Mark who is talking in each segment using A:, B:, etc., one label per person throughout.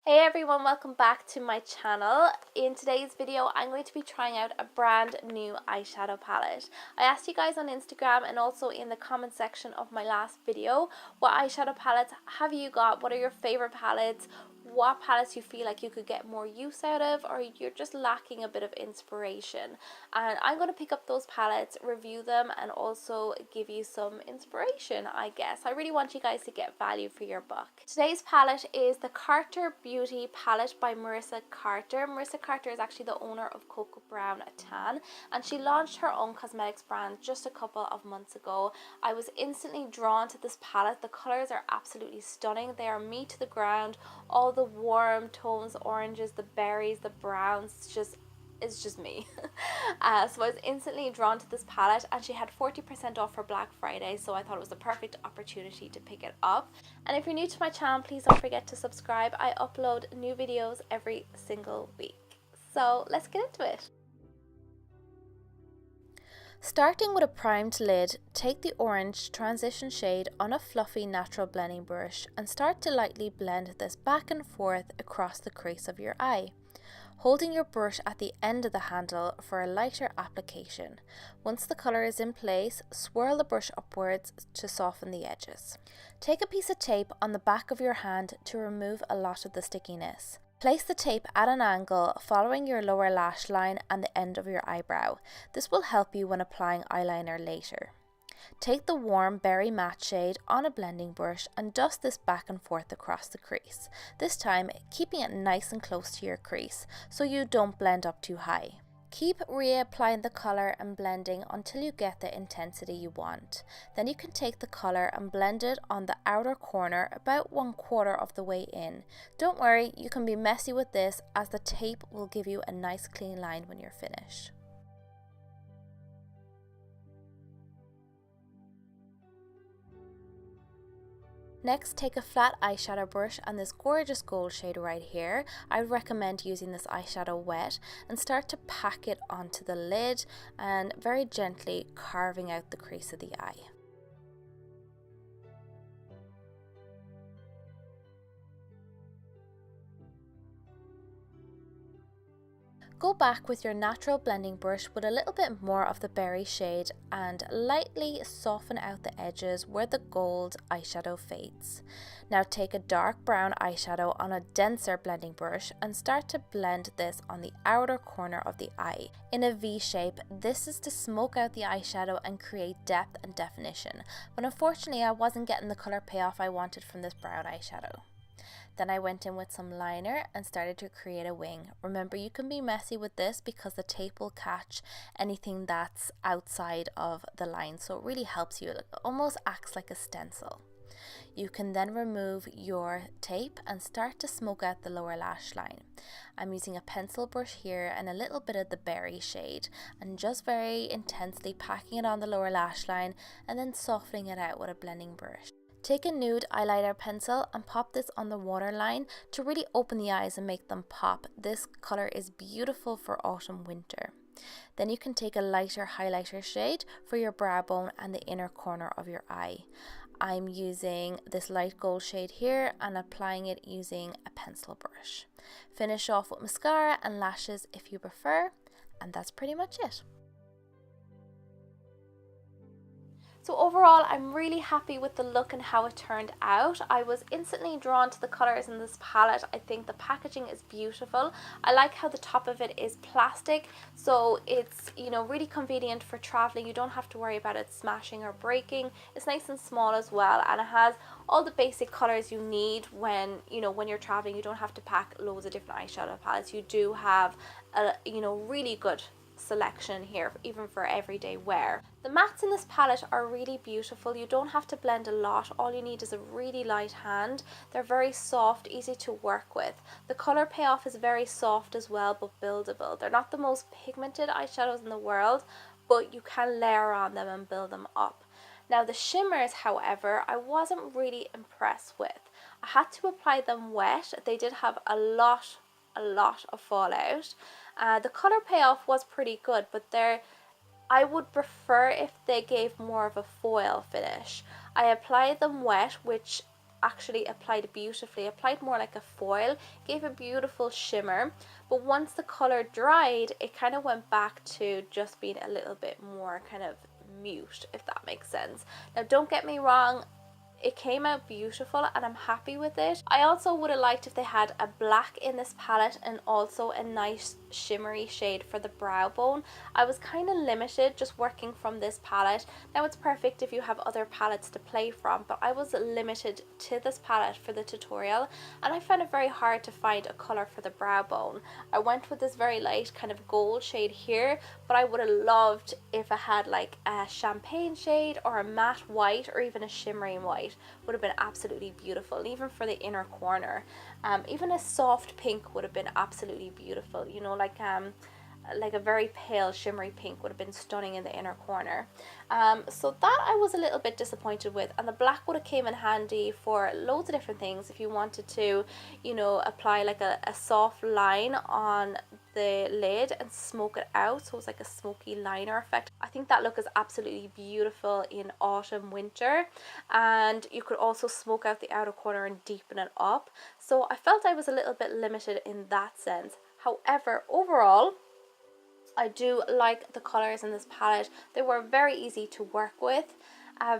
A: Hey everyone, welcome back to my channel. In today's video, I'm going to be trying out a brand new eyeshadow palette. I asked you guys on Instagram and also in the comment section of my last video, what eyeshadow palettes have you got? What are your favorite palettes? What palettes you feel like you could get more use out of, or you're just lacking a bit of inspiration. And I'm going to pick up those palettes, review them, and also give you some inspiration, I guess. I really want you guys to get value for your buck. Today's palette is the Carter Beauty palette by Marissa Carter. Marissa Carter is actually the owner of Cocoa Brown Tan, and she launched her own cosmetics brand just a couple of months ago. I was instantly drawn to this palette. The colors are absolutely stunning. They are me to the ground. All the warm tones, oranges, the berries, the browns, it's just me. So I was instantly drawn to this palette, and she had 40% off for Black Friday, so I thought it was the perfect opportunity to pick it up. And if you're new to my channel, please don't forget to subscribe. I upload new videos every single week. So let's get into it. Starting with a primed lid, take the orange transition shade on a fluffy natural blending brush and start to lightly blend this back and forth across the crease of your eye, holding your brush at the end of the handle for a lighter application. Once the colour is in place, swirl the brush upwards to soften the edges. Take a piece of tape on the back of your hand to remove a lot of the stickiness. Place the tape at an angle following your lower lash line and the end of your eyebrow. This will help you when applying eyeliner later. Take the warm berry matte shade on a blending brush and dust this back and forth across the crease, this time keeping it nice and close to your crease so you don't blend up too high. Keep reapplying the colour and blending until you get the intensity you want. Then you can take the colour and blend it on the outer corner about 1/4 of the way in. Don't worry, you can be messy with this as the tape will give you a nice clean line when you're finished. Next, take a flat eyeshadow brush and this gorgeous gold shade right here. I would recommend using this eyeshadow wet and start to pack it onto the lid and very gently carving out the crease of the eye. Go back with your natural blending brush with a little bit more of the berry shade and lightly soften out the edges where the gold eyeshadow fades. Now take a dark brown eyeshadow on a denser blending brush and start to blend this on the outer corner of the eye in a V shape. This is to smoke out the eyeshadow and create depth and definition, but unfortunately I wasn't getting the colour payoff I wanted from this brown eyeshadow. Then I went in with some liner and started to create a wing. Remember, you can be messy with this because the tape will catch anything that's outside of the line, so it really helps you. It almost acts like a stencil. You can then remove your tape and start to smoke out the lower lash line. I'm using a pencil brush here and a little bit of the berry shade and just very intensely packing it on the lower lash line and then softening it out with a blending brush. Take a nude eyeliner pencil and pop this on the waterline to really open the eyes and make them pop. This colour is beautiful for autumn winter. Then you can take a lighter highlighter shade for your brow bone and the inner corner of your eye. I'm using this light gold shade here and applying it using a pencil brush. Finish off with mascara and lashes if you prefer, and that's pretty much it. So overall, I'm really happy with the look and how it turned out. I was instantly drawn to the colours in this palette. I think the packaging is beautiful. I like how the top of it is plastic, so it's, really convenient for traveling. You don't have to worry about it smashing or breaking. It's nice and small as well, and it has all the basic colours you need when you're traveling. You don't have to pack loads of different eyeshadow palettes. You do have a really good selection here, even for everyday wear. The mattes in this palette are really beautiful. You don't have to blend a lot. All you need is a really light hand. They're very soft, easy to work with. The colour payoff is very soft as well, but buildable. They're not the most pigmented eyeshadows in the world, but you can layer on them and build them up. Now the shimmers, however, I wasn't really impressed with. I had to apply them wet. They did have a lot of fallout. The colour payoff was pretty good, but I would prefer if they gave more of a foil finish. I applied them wet, which actually applied beautifully, applied more like a foil, gave a beautiful shimmer, but once the colour dried, it kind of went back to just being a little bit more kind of mute, if that makes sense. Now don't get me wrong, it came out beautiful and I'm happy with it. I also would have liked if they had a black in this palette and also a nice shimmery shade for the brow bone. I was kind of limited just working from this palette. Now it's perfect if you have other palettes to play from, but I was limited to this palette for the tutorial and I found it very hard to find a colour for the brow bone. I went with this very light kind of gold shade here, but I would have loved if I had like a champagne shade or a matte white or even a shimmery white. Would have been absolutely beautiful, even for the inner corner. Even a soft pink would have been absolutely beautiful, you know, like a very pale shimmery pink would have been stunning in the inner corner. So that I was a little bit disappointed with, and the black would have came in handy for loads of different things if you wanted to, you know, apply like a soft line on the lid and smoke it out, so it's like a smoky liner effect. I think that look is absolutely beautiful in autumn, winter, and you could also smoke out the outer corner and deepen it up. So I felt I was a little bit limited in that sense. However, overall, I do like the colours in this palette. They were very easy to work with,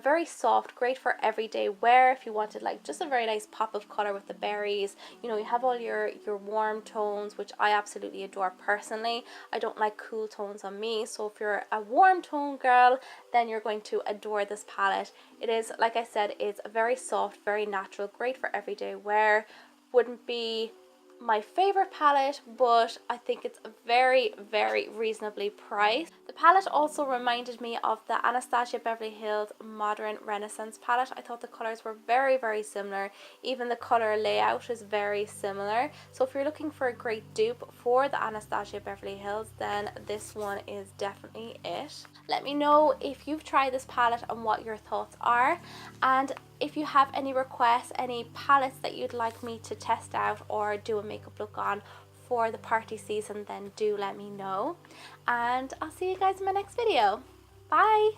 A: very soft, great for everyday wear if you wanted like just a very nice pop of colour with the berries. You know, you have all your warm tones, which I absolutely adore personally. I don't like cool tones on me, so if you're a warm tone girl, then you're going to adore this palette. It is, like I said, it's very soft, very natural, great for everyday wear. Wouldn't be my favorite palette, but I think it's very, very reasonably priced. The palette also reminded me of the Anastasia Beverly Hills Modern Renaissance palette. I thought the colours were very, very similar. Even the colour layout is very similar. So if you're looking for a great dupe for the Anastasia Beverly Hills, then this one is definitely it. Let me know if you've tried this palette and what your thoughts are, and if you have any requests, any palettes that you'd like me to test out or do a makeup look on for the party season, then do let me know. And I'll see you guys in my next video. Bye!